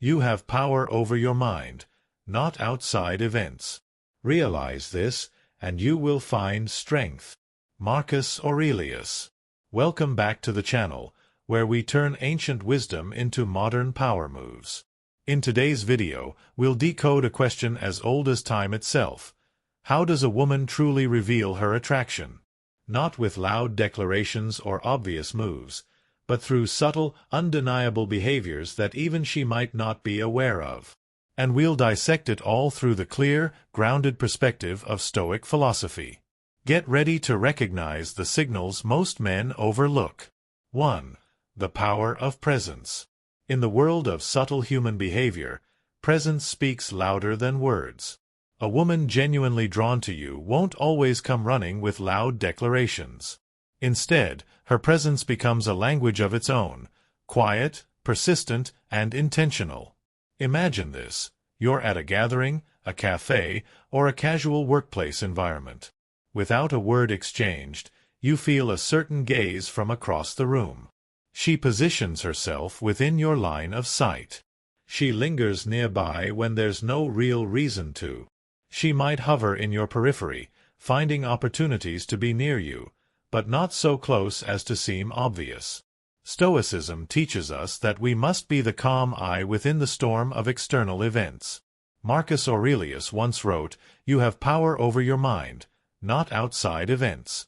You have power over your mind, not outside events. Realize this, and you will find strength. Marcus Aurelius. Welcome back to the channel, where we turn ancient wisdom into modern power moves. In today's video, we'll decode a question as old as time itself. How does a woman truly reveal her attraction? Not with loud declarations or obvious moves, but through subtle, undeniable behaviors that even she might not be aware of. And we'll dissect it all through the clear, grounded perspective of Stoic philosophy. Get ready to recognize the signals most men overlook. 1. The power of presence. In the world of subtle human behavior, presence speaks louder than words. A woman genuinely drawn to you won't always come running with loud declarations. Instead, her presence becomes a language of its own, quiet, persistent, and intentional. Imagine this. You're at a gathering, a cafe, or a casual workplace environment. Without a word exchanged, you feel a certain gaze from across the room. She positions herself within your line of sight. She lingers nearby when there's no real reason to. She might hover in your periphery, finding opportunities to be near you, but not so close as to seem obvious. Stoicism teaches us that we must be the calm eye within the storm of external events. Marcus Aurelius once wrote, "You have power over your mind, not outside events."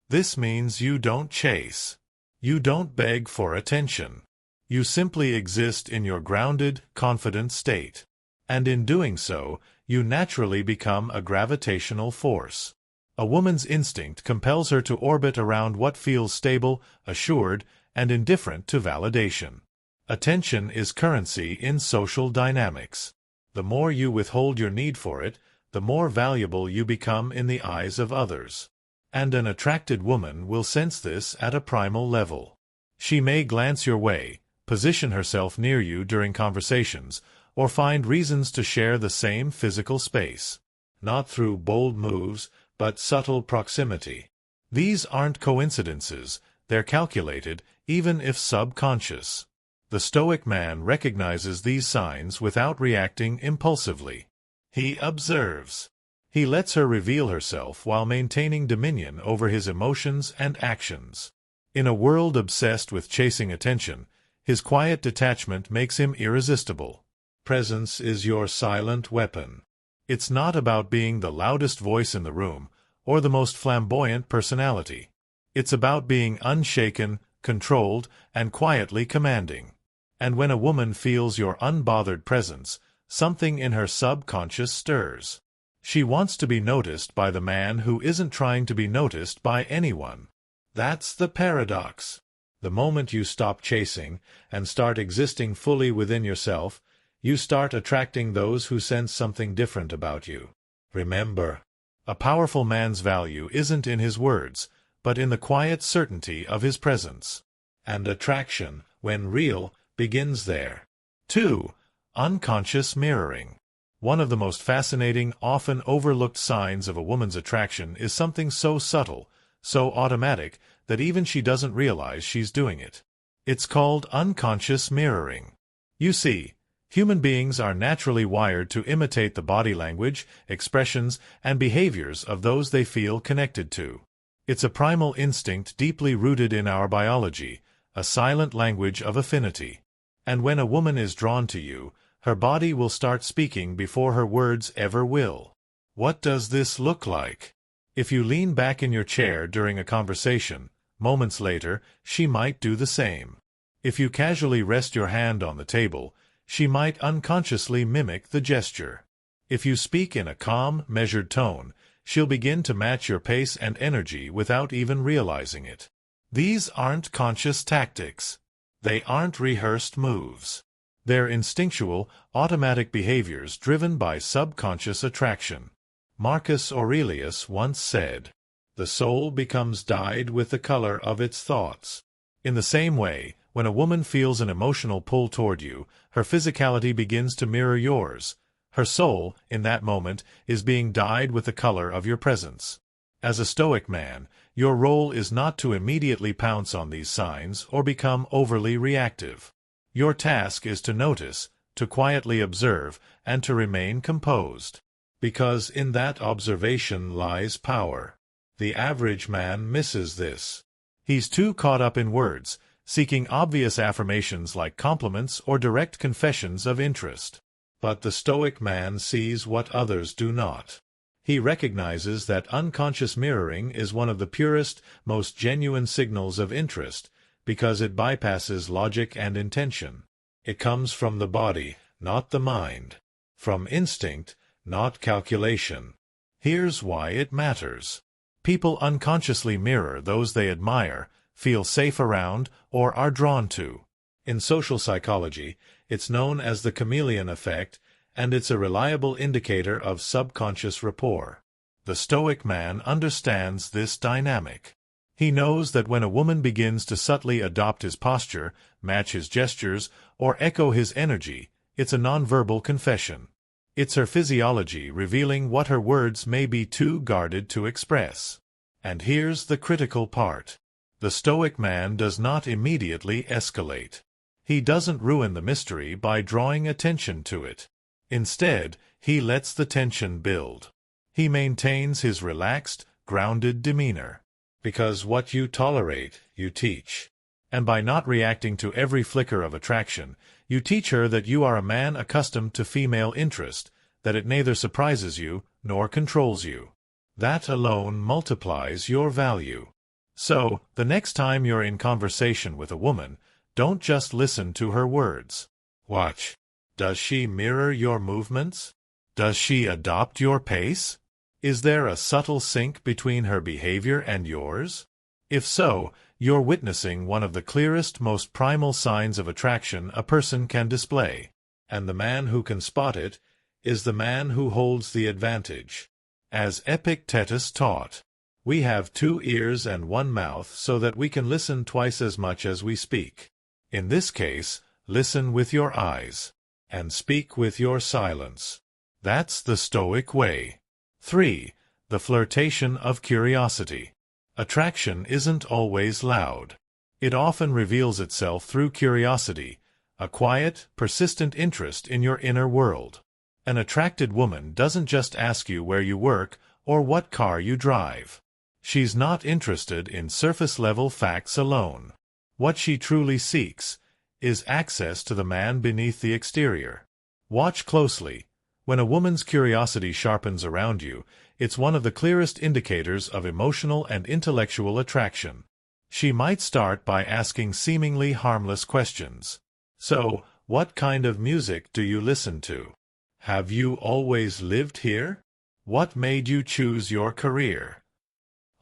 This means you don't chase. You don't beg for attention. You simply exist in your grounded, confident state. And in doing so, you naturally become a gravitational force. A woman's instinct compels her to orbit around what feels stable, assured, and indifferent to validation. Attention is currency in social dynamics. The more you withhold your need for it, the more valuable you become in the eyes of others. And an attracted woman will sense this at a primal level. She may glance your way, position herself near you during conversations, or find reasons to share the same physical space. Not through bold moves, but subtle proximity. These aren't coincidences, they're calculated, even if subconscious. The Stoic man recognizes these signs without reacting impulsively. He observes. He lets her reveal herself while maintaining dominion over his emotions and actions. In a world obsessed with chasing attention, his quiet detachment makes him irresistible. Presence is your silent weapon. It's not about being the loudest voice in the room or the most flamboyant personality. It's about being unshaken, controlled, and quietly commanding. And when a woman feels your unbothered presence, something in her subconscious stirs. She wants to be noticed by the man who isn't trying to be noticed by anyone. That's the paradox. The moment you stop chasing and start existing fully within yourself, you start attracting those who sense something different about you. Remember, a powerful man's value isn't in his words, but in the quiet certainty of his presence. And attraction, when real, begins there. 2. Unconscious mirroring. One of the most fascinating, often overlooked signs of a woman's attraction is something so subtle, so automatic, that even she doesn't realize she's doing it. It's called unconscious mirroring. You see, human beings are naturally wired to imitate the body language, expressions, and behaviors of those they feel connected to. It's a primal instinct deeply rooted in our biology, a silent language of affinity. And when a woman is drawn to you, her body will start speaking before her words ever will. What does this look like? If you lean back in your chair during a conversation, moments later, she might do the same. If you casually rest your hand on the table, she might unconsciously mimic the gesture. If you speak in a calm, measured tone, she'll begin to match your pace and energy without even realizing it. These aren't conscious tactics. They aren't rehearsed moves. They're instinctual, automatic behaviors driven by subconscious attraction. Marcus Aurelius once said, "The soul becomes dyed with the color of its thoughts." In the same way, when a woman feels an emotional pull toward you, her physicality begins to mirror yours. Her soul, in that moment, is being dyed with the color of your presence. As a Stoic man, your role is not to immediately pounce on these signs or become overly reactive. Your task is to notice, to quietly observe, and to remain composed. Because in that observation lies power. The average man misses this. He's too caught up in words, seeking obvious affirmations like compliments or direct confessions of interest. But the Stoic man sees what others do not. He recognizes that unconscious mirroring is one of the purest, most genuine signals of interest, because it bypasses logic and intention. It comes from the body, not the mind. From instinct, not calculation. Here's why it matters. People unconsciously mirror those they admire, feel safe around, or are drawn to. In social psychology, it's known as the chameleon effect, and it's a reliable indicator of subconscious rapport. The Stoic man understands this dynamic. He knows that when a woman begins to subtly adopt his posture, match his gestures, or echo his energy, it's a nonverbal confession. It's her physiology revealing what her words may be too guarded to express. And here's the critical part. The Stoic man does not immediately escalate. He doesn't ruin the mystery by drawing attention to it. Instead, he lets the tension build. He maintains his relaxed, grounded demeanor. Because what you tolerate, you teach. And by not reacting to every flicker of attraction, you teach her that you are a man accustomed to female interest, that it neither surprises you nor controls you. That alone multiplies your value. So, the next time you're in conversation with a woman, don't just listen to her words. Watch. Does she mirror your movements? Does she adopt your pace? Is there a subtle sync between her behavior and yours? If so, you're witnessing one of the clearest, most primal signs of attraction a person can display. And the man who can spot it is the man who holds the advantage. As Epictetus taught, we have 2 ears and 1 mouth so that we can listen twice as much as we speak. In this case, listen with your eyes, and speak with your silence. That's the Stoic way. 3. The Flirtation of Curiosity. Attraction isn't always loud. It often reveals itself through curiosity, a quiet, persistent interest in your inner world. An attracted woman doesn't just ask you where you work or what car you drive. She's not interested in surface-level facts alone. What she truly seeks is access to the man beneath the exterior. Watch closely. When a woman's curiosity sharpens around you, it's one of the clearest indicators of emotional and intellectual attraction. She might start by asking seemingly harmless questions. So, what kind of music do you listen to? Have you always lived here? What made you choose your career?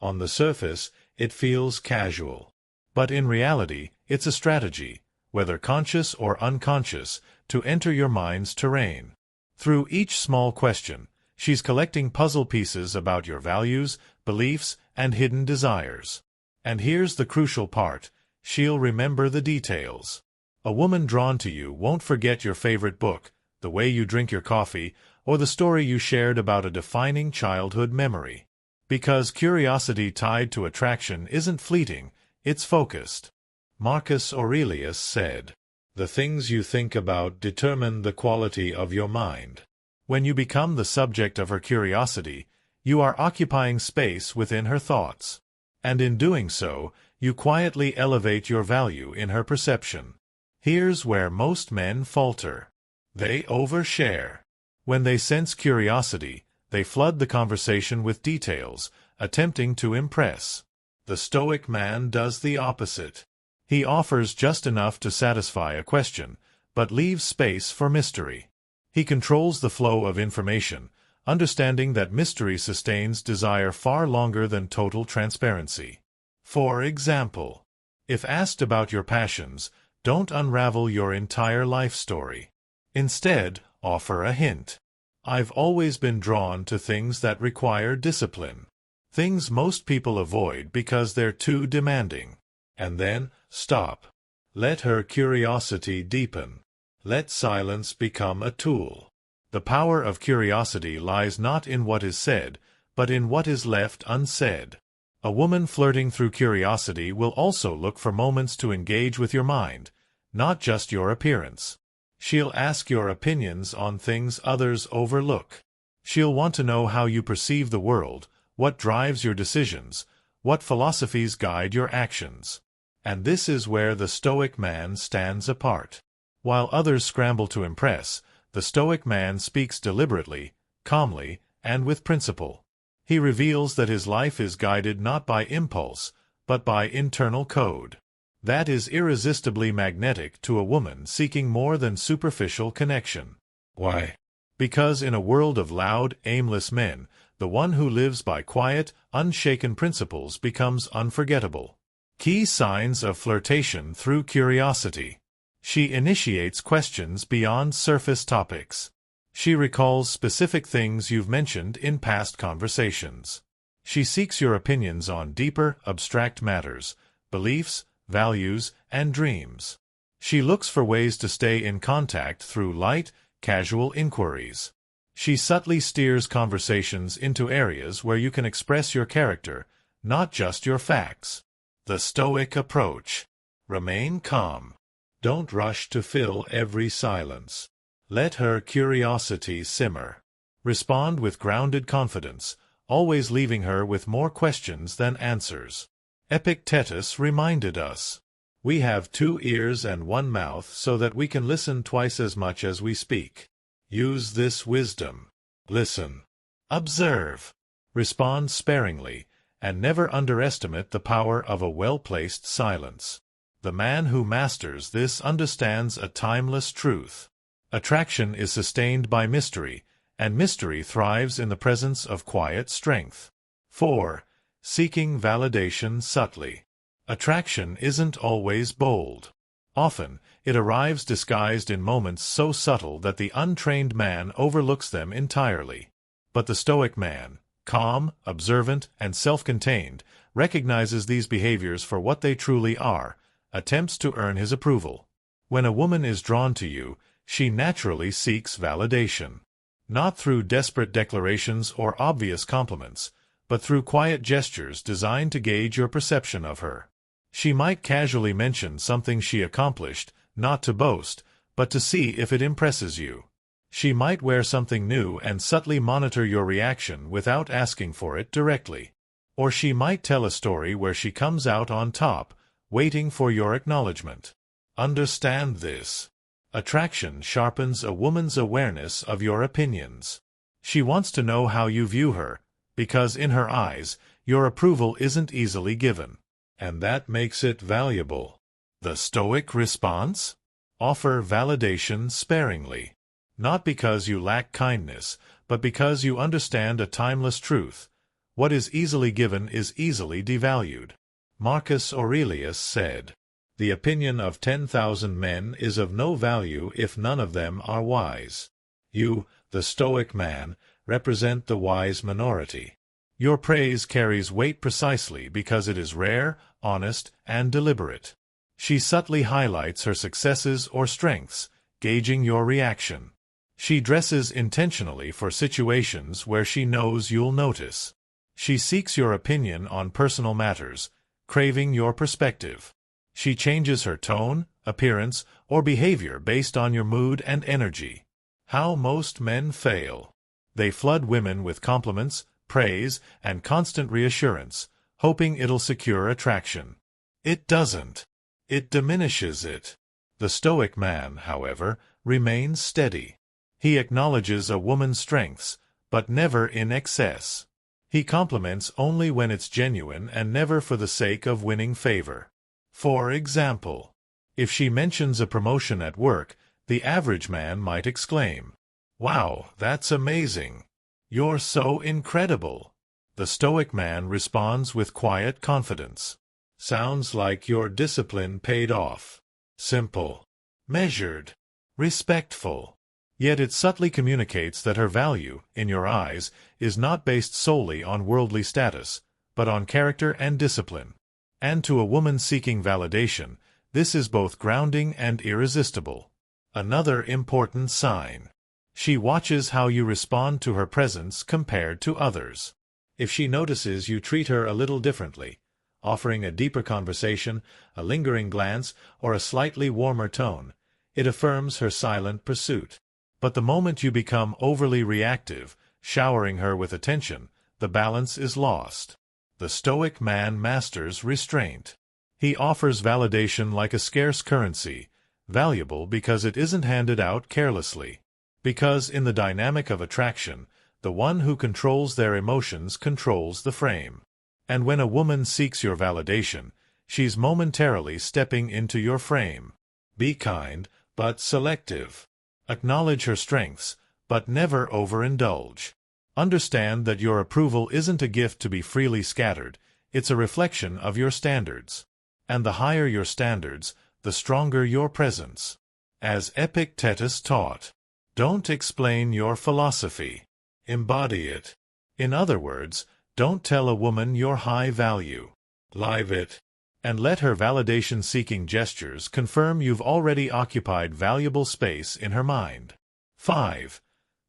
On the surface, it feels casual. But in reality, it's a strategy, whether conscious or unconscious, to enter your mind's terrain. Through each small question, she's collecting puzzle pieces about your values, beliefs, and hidden desires. And here's the crucial part, she'll remember the details. A woman drawn to you won't forget your favorite book, the way you drink your coffee, or the story you shared about a defining childhood memory. Because curiosity tied to attraction isn't fleeting, it's focused. Marcus Aurelius said, "The things you think about determine the quality of your mind." When you become the subject of her curiosity, you are occupying space within her thoughts. And in doing so, you quietly elevate your value in her perception. Here's where most men falter. They overshare. When they sense curiosity, they flood the conversation with details, attempting to impress. The Stoic man does the opposite. He offers just enough to satisfy a question, but leaves space for mystery. He controls the flow of information, understanding that mystery sustains desire far longer than total transparency. For example, if asked about your passions, don't unravel your entire life story. Instead, offer a hint. I've always been drawn to things that require discipline. Things most people avoid because they're too demanding. And then, stop. Let her curiosity deepen. Let silence become a tool. The power of curiosity lies not in what is said, but in what is left unsaid. A woman flirting through curiosity will also look for moments to engage with your mind, not just your appearance. She'll ask your opinions on things others overlook. She'll want to know how you perceive the world, what drives your decisions, what philosophies guide your actions. And this is where the Stoic man stands apart. While others scramble to impress, the Stoic man speaks deliberately, calmly, and with principle. He reveals that his life is guided not by impulse, but by internal code. That is irresistibly magnetic to a woman seeking more than superficial connection. Why? Because in a world of loud, aimless men, the one who lives by quiet, unshaken principles becomes unforgettable. Key signs of flirtation through curiosity. She initiates questions beyond surface topics. She recalls specific things you've mentioned in past conversations. She seeks your opinions on deeper, abstract matters, beliefs, values, and dreams. She looks for ways to stay in contact through light, casual inquiries. She subtly steers conversations into areas where you can express your character, not just your facts. The Stoic approach. Remain calm. Don't rush to fill every silence. Let her curiosity simmer. Respond with grounded confidence, always leaving her with more questions than answers. Epictetus reminded us, "We have 2 ears and 1 mouth so that we can listen twice as much as we speak." Use this wisdom. Listen. Observe. Respond sparingly, and never underestimate the power of a well-placed silence. The man who masters this understands a timeless truth. Attraction is sustained by mystery, and mystery thrives in the presence of quiet strength. 4. Seeking validation subtly. Attraction isn't always bold. Often, it arrives disguised in moments so subtle that the untrained man overlooks them entirely. But the Stoic man, calm, observant, and self-contained, recognizes these behaviors for what they truly are, attempts to earn his approval. When a woman is drawn to you, she naturally seeks validation. Not through desperate declarations or obvious compliments, but through quiet gestures designed to gauge your perception of her. She might casually mention something she accomplished, not to boast, but to see if it impresses you. She might wear something new and subtly monitor your reaction without asking for it directly. Or she might tell a story where she comes out on top, waiting for your acknowledgement. Understand this. Attraction sharpens a woman's awareness of your opinions. She wants to know how you view her, because in her eyes, your approval isn't easily given. And that makes it valuable. The Stoic response? Offer validation sparingly. Not because you lack kindness, but because you understand a timeless truth. What is easily given is easily devalued. Marcus Aurelius said, "The opinion of 10,000 men is of no value if none of them are wise." You, the Stoic man, represent the wise minority. Your praise carries weight precisely because it is rare, honest, and deliberate. She subtly highlights her successes or strengths, gauging your reaction. She dresses intentionally for situations where she knows you'll notice. She seeks your opinion on personal matters, craving your perspective. She changes her tone, appearance, or behavior based on your mood and energy. How most men fail. They flood women with compliments, praise, and constant reassurance, hoping it'll secure attraction. It doesn't. It diminishes it. The Stoic man, however, remains steady. He acknowledges a woman's strengths, but never in excess. He compliments only when it's genuine and never for the sake of winning favor. For example, if she mentions a promotion at work, the average man might exclaim, "Wow, that's amazing. You're so incredible." The Stoic man responds with quiet confidence. "Sounds like your discipline paid off." Simple, measured, respectful. Yet it subtly communicates that her value, in your eyes, is not based solely on worldly status, but on character and discipline. And to a woman seeking validation, this is both grounding and irresistible. Another important sign. She watches how you respond to her presence compared to others. If she notices you treat her a little differently, offering a deeper conversation, a lingering glance, or a slightly warmer tone, It affirms her silent pursuit. But the moment you become overly reactive, showering her with attention, the balance is lost. The Stoic man masters restraint. He offers validation like a scarce currency, valuable because it isn't handed out carelessly. Because in the dynamic of attraction, the one who controls their emotions controls the frame. And when a woman seeks your validation, she's momentarily stepping into your frame. Be kind, but selective. Acknowledge her strengths, but never overindulge. Understand that your approval isn't a gift to be freely scattered, it's a reflection of your standards. And the higher your standards, the stronger your presence. As Epictetus taught, don't explain your philosophy. Embody it. In other words, don't tell a woman your high value. Live it. And let her validation-seeking gestures confirm you've already occupied valuable space in her mind. 5.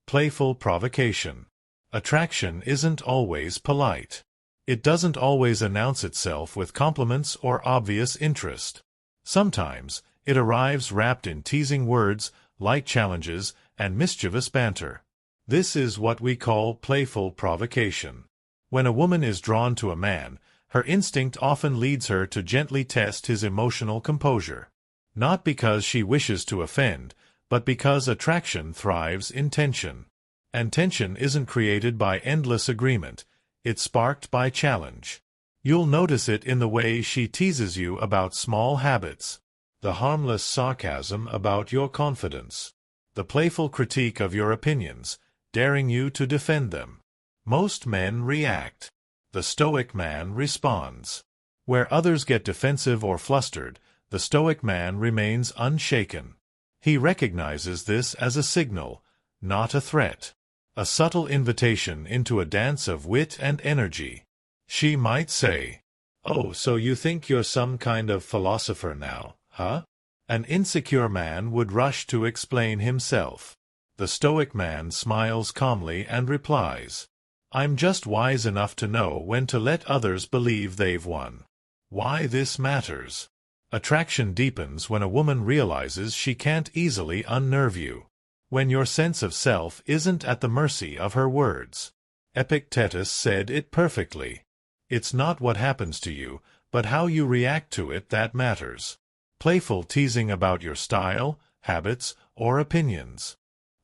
Playful provocation. Attraction isn't always polite. It doesn't always announce itself with compliments or obvious interest. Sometimes, it arrives wrapped in teasing words, light challenges, and mischievous banter. This is what we call playful provocation. When a woman is drawn to a man, her instinct often leads her to gently test his emotional composure. Not because she wishes to offend, but because attraction thrives in tension. And tension isn't created by endless agreement, it's sparked by challenge. You'll notice it in the way she teases you about small habits, the harmless sarcasm about your confidence, the playful critique of your opinions, daring you to defend them. Most men react. The Stoic man responds. Where others get defensive or flustered, the Stoic man remains unshaken. He recognizes this as a signal, not a threat. A subtle invitation into a dance of wit and energy. She might say, "Oh, so you think you're some kind of philosopher now, huh?" An insecure man would rush to explain himself. The Stoic man smiles calmly and replies, "I'm just wise enough to know when to let others believe they've won." Why this matters? Attraction deepens when a woman realizes she can't easily unnerve you. When your sense of self isn't at the mercy of her words. Epictetus said it perfectly. It's not what happens to you, but how you react to it that matters. Playful teasing about your style, habits, or opinions.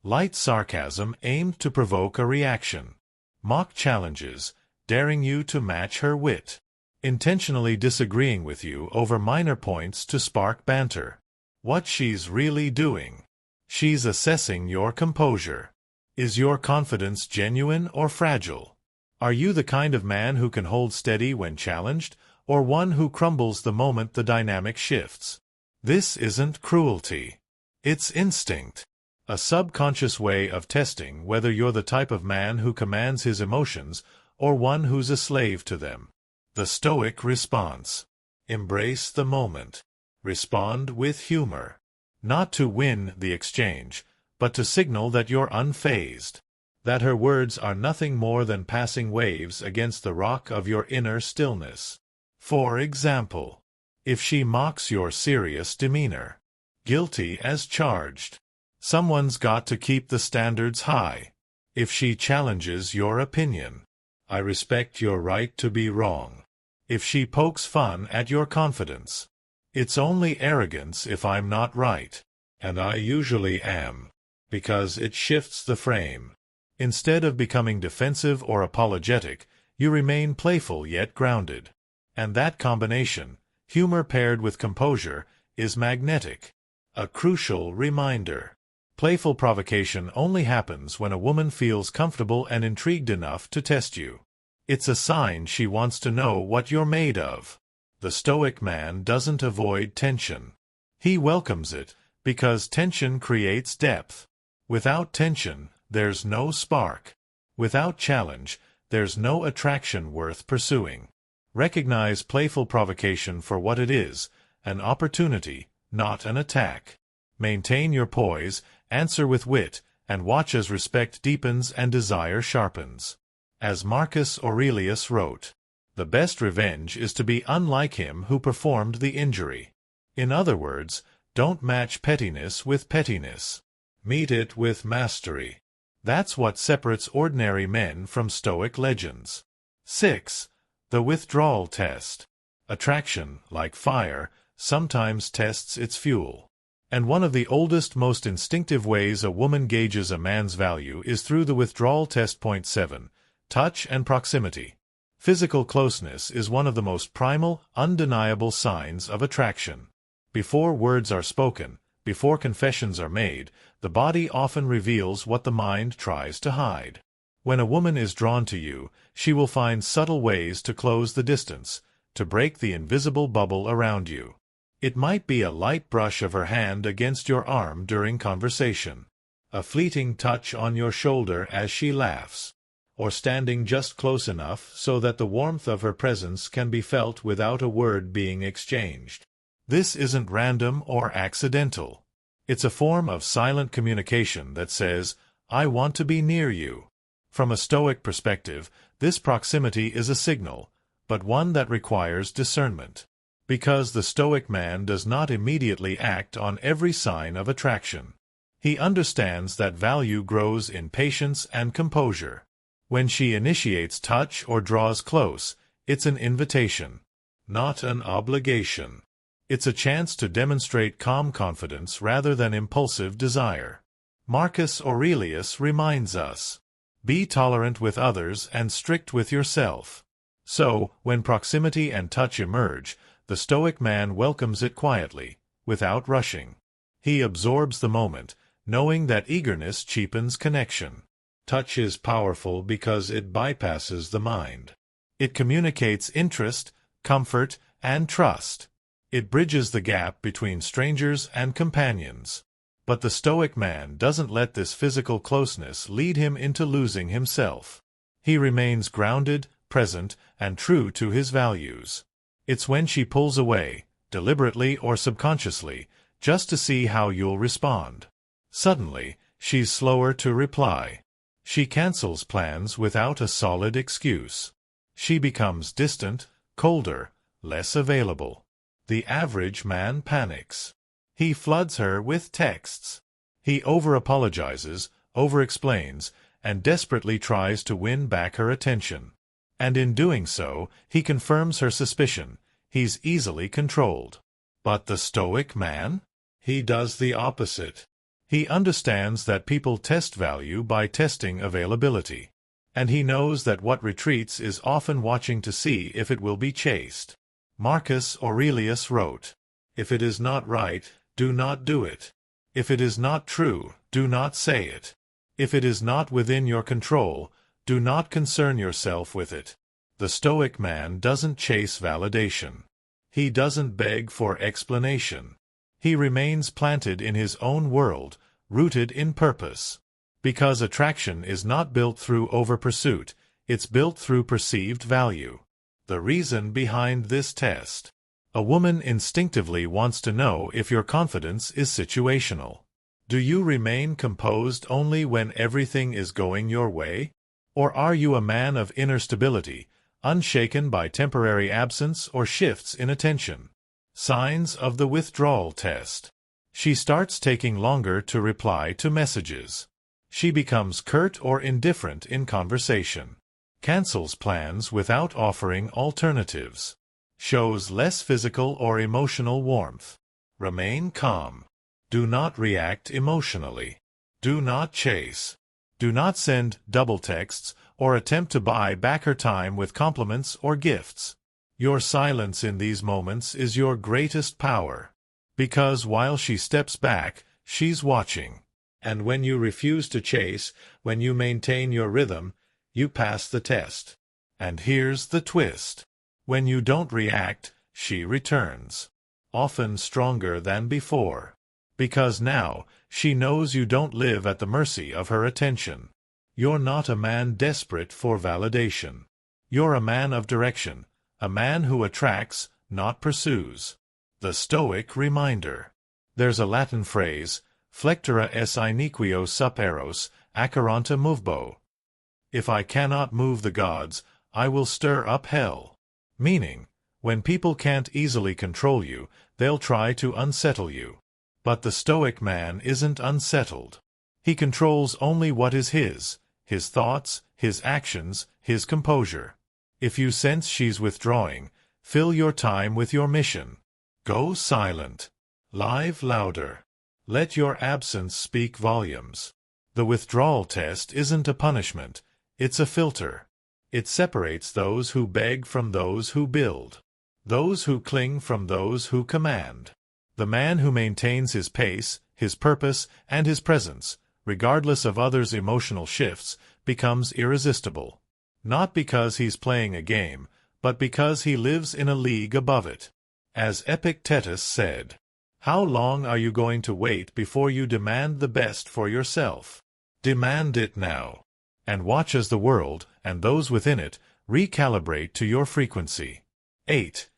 Light sarcasm aimed to provoke a reaction. Mock challenges, daring you to match her wit. Intentionally disagreeing with you over minor points to spark banter. What she's really doing. She's assessing your composure. Is your confidence genuine or fragile? Are you the kind of man who can hold steady when challenged, or one who crumbles the moment the dynamic shifts? This isn't cruelty. It's instinct. A subconscious way of testing whether you're the type of man who commands his emotions or one who's a slave to them. The Stoic response. Embrace the moment. Respond with humor. Not to win the exchange, but to signal that you're unfazed. That her words are nothing more than passing waves against the rock of your inner stillness. For example, if she mocks your serious demeanor. Guilty as charged. Someone's got to keep the standards high. If she challenges your opinion. I respect your right to be wrong. If she pokes fun at your confidence. It's only arrogance if I'm not right. And I usually am. Because it shifts the frame. Instead of becoming defensive or apologetic, you remain playful yet grounded. And that combination, humor paired with composure, is magnetic. A crucial reminder. Playful provocation only happens when a woman feels comfortable and intrigued enough to test you. It's a sign she wants to know what you're made of. The Stoic man doesn't avoid tension. He welcomes it, because tension creates depth. Without tension, there's no spark. Without challenge, there's no attraction worth pursuing. Recognize playful provocation for what it is, an opportunity, not an attack. Maintain your poise, answer with wit, and watch as respect deepens and desire sharpens. As Marcus Aurelius wrote, "The best revenge is to be unlike him who performed the injury." In other words, Don't match pettiness with pettiness. Meet it with mastery. That's what separates ordinary men from Stoic legends. 6. The Withdrawal Test. Attraction, like fire, sometimes tests its fuel. And one of the oldest, most instinctive ways a woman gauges a man's value is through the withdrawal test. Point 7. Touch and proximity. Physical closeness is one of the most primal, undeniable signs of attraction. Before words are spoken, before confessions are made, the body often reveals what the mind tries to hide. When a woman is drawn to you, she will find subtle ways to close the distance, to break the invisible bubble around you. It might be a light brush of her hand against your arm during conversation, a fleeting touch on your shoulder as she laughs, or standing just close enough so that the warmth of her presence can be felt without a word being exchanged. This isn't random or accidental. It's a form of silent communication that says, "I want to be near you." From a Stoic perspective, this proximity is a signal, but one that requires discernment. Because the Stoic man does not immediately act on every sign of attraction. He understands that value grows in patience and composure. When she initiates touch or draws close, it's an invitation, not an obligation. It's a chance to demonstrate calm confidence rather than impulsive desire. Marcus Aurelius reminds us, "Be tolerant with others and strict with yourself." So, when proximity and touch emerge, the Stoic man welcomes it quietly, without rushing. He absorbs the moment, knowing that eagerness cheapens connection. Touch is powerful because it bypasses the mind. It communicates interest, comfort, and trust. It bridges the gap between strangers and companions. But the Stoic man doesn't let this physical closeness lead him into losing himself. He remains grounded, present, and true to his values. It's when she pulls away, deliberately or subconsciously, just to see how you'll respond. Suddenly, she's slower to reply. She cancels plans without a solid excuse. She becomes distant, colder, less available. The average man panics. He floods her with texts. He over-apologizes, over-explains, and desperately tries to win back her attention. And in doing so, he confirms her suspicion. He's easily controlled. But the Stoic man? He does the opposite. He understands that people test value by testing availability. And he knows that what retreats is often watching to see if it will be chased. Marcus Aurelius wrote, "If it is not right, do not do it. If it is not true, do not say it. If it is not within your control, do not concern yourself with it." The Stoic man doesn't chase validation. He doesn't beg for explanation. He remains planted in his own world, rooted in purpose. Because attraction is not built through over-pursuit, it's built through perceived value. The reason behind this test. A woman instinctively wants to know if your confidence is situational. Do you remain composed only when everything is going your way? Or are you a man of inner stability, unshaken by temporary absence or shifts in attention? Signs of the withdrawal test. She starts taking longer to reply to messages. She becomes curt or indifferent in conversation. Cancels plans without offering alternatives. Shows less physical or emotional warmth. Remain calm. Do not react emotionally. Do not chase. Do not send double texts or attempt to buy back her time with compliments or gifts. Your silence in these moments is your greatest power. Because while she steps back, she's watching. And when you refuse to chase, when you maintain your rhythm, you pass the test. And here's the twist. When you don't react, she returns. Often stronger than before. Because now, she knows you don't live at the mercy of her attention. You're not a man desperate for validation. You're a man of direction, a man who attracts, not pursues. The Stoic reminder. There's a Latin phrase, flectere es iniquio superos, acaranta movebo. If I cannot move the gods, I will stir up hell. Meaning, when people can't easily control you, they'll try to unsettle you. But the Stoic man isn't unsettled. He controls only what is his thoughts, his actions, his composure. If you sense she's withdrawing, fill your time with your mission. Go silent. Live louder. Let your absence speak volumes. The withdrawal test isn't a punishment, it's a filter. It separates those who beg from those who build, those who cling from those who command. The man who maintains his pace, his purpose, and his presence, regardless of others' emotional shifts, becomes irresistible. Not because he's playing a game, but because he lives in a league above it. As Epictetus said, "How long are you going to wait before you demand the best for yourself? Demand it now, and watch as the world, and those within it, recalibrate to your frequency." 8.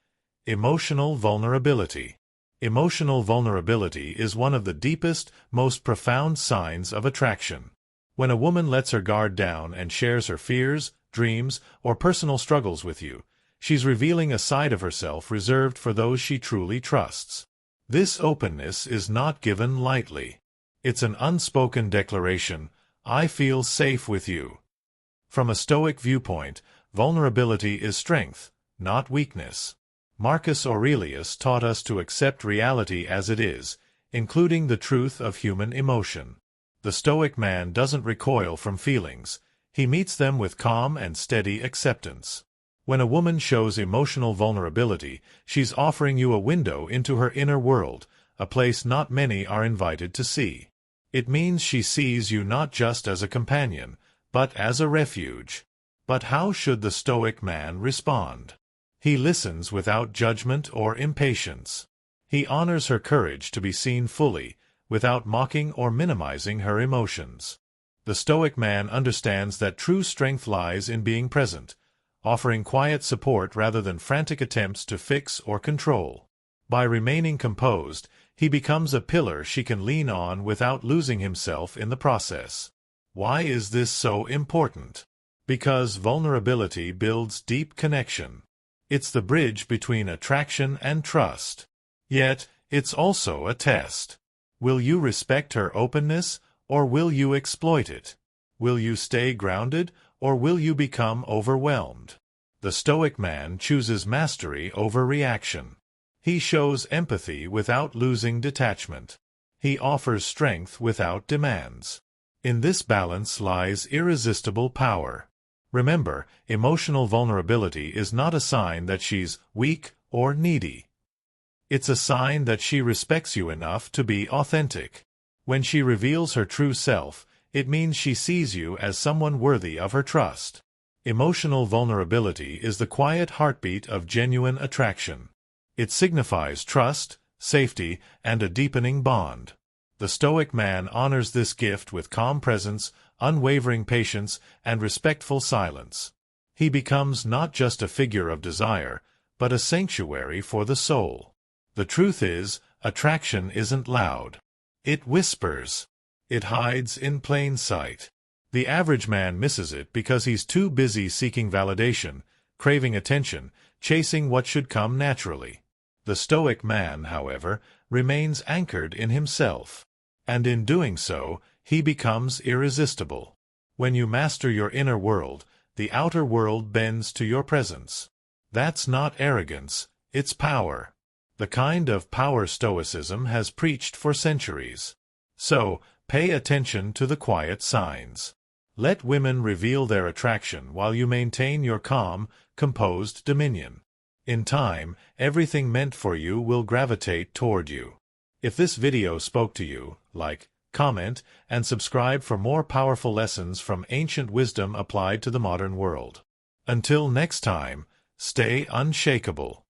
Emotional vulnerability. Emotional vulnerability is one of the deepest, most profound signs of attraction. When a woman lets her guard down and shares her fears, dreams, or personal struggles with you, she's revealing a side of herself reserved for those she truly trusts. This openness is not given lightly. It's an unspoken declaration, "I feel safe with you." From a Stoic viewpoint, vulnerability is strength, not weakness. Marcus Aurelius taught us to accept reality as it is, including the truth of human emotion. The Stoic man doesn't recoil from feelings. He meets them with calm and steady acceptance. When a woman shows emotional vulnerability, she's offering you a window into her inner world, a place not many are invited to see. It means she sees you not just as a companion, but as a refuge. But how should the Stoic man respond? He listens without judgment or impatience. He honors her courage to be seen fully, without mocking or minimizing her emotions. The Stoic man understands that true strength lies in being present, offering quiet support rather than frantic attempts to fix or control. By remaining composed, he becomes a pillar she can lean on without losing himself in the process. Why is this so important? Because vulnerability builds deep connection. It's the bridge between attraction and trust. Yet, it's also a test. Will you respect her openness, or will you exploit it? Will you stay grounded, or will you become overwhelmed? The Stoic man chooses mastery over reaction. He shows empathy without losing detachment. He offers strength without demands. In this balance lies irresistible power. Remember, emotional vulnerability is not a sign that she's weak or needy. It's a sign that she respects you enough to be authentic. When she reveals her true self, it means she sees you as someone worthy of her trust. Emotional vulnerability is the quiet heartbeat of genuine attraction. It signifies trust, safety, and a deepening bond. The Stoic man honors this gift with calm presence, unwavering patience, and respectful silence. He becomes not just a figure of desire, but a sanctuary for the soul. The truth is, attraction isn't loud. It whispers. It hides in plain sight. The average man misses it because he's too busy seeking validation, craving attention, chasing what should come naturally. The Stoic man, however, remains anchored in himself. And in doing so, he becomes irresistible. When you master your inner world, the outer world bends to your presence. That's not arrogance, it's power. The kind of power Stoicism has preached for centuries. So, pay attention to the quiet signs. Let women reveal their attraction while you maintain your calm, composed dominion. In time, everything meant for you will gravitate toward you. If this video spoke to you, like, comment, and subscribe for more powerful lessons from ancient wisdom applied to the modern world. Until next time, stay unshakable.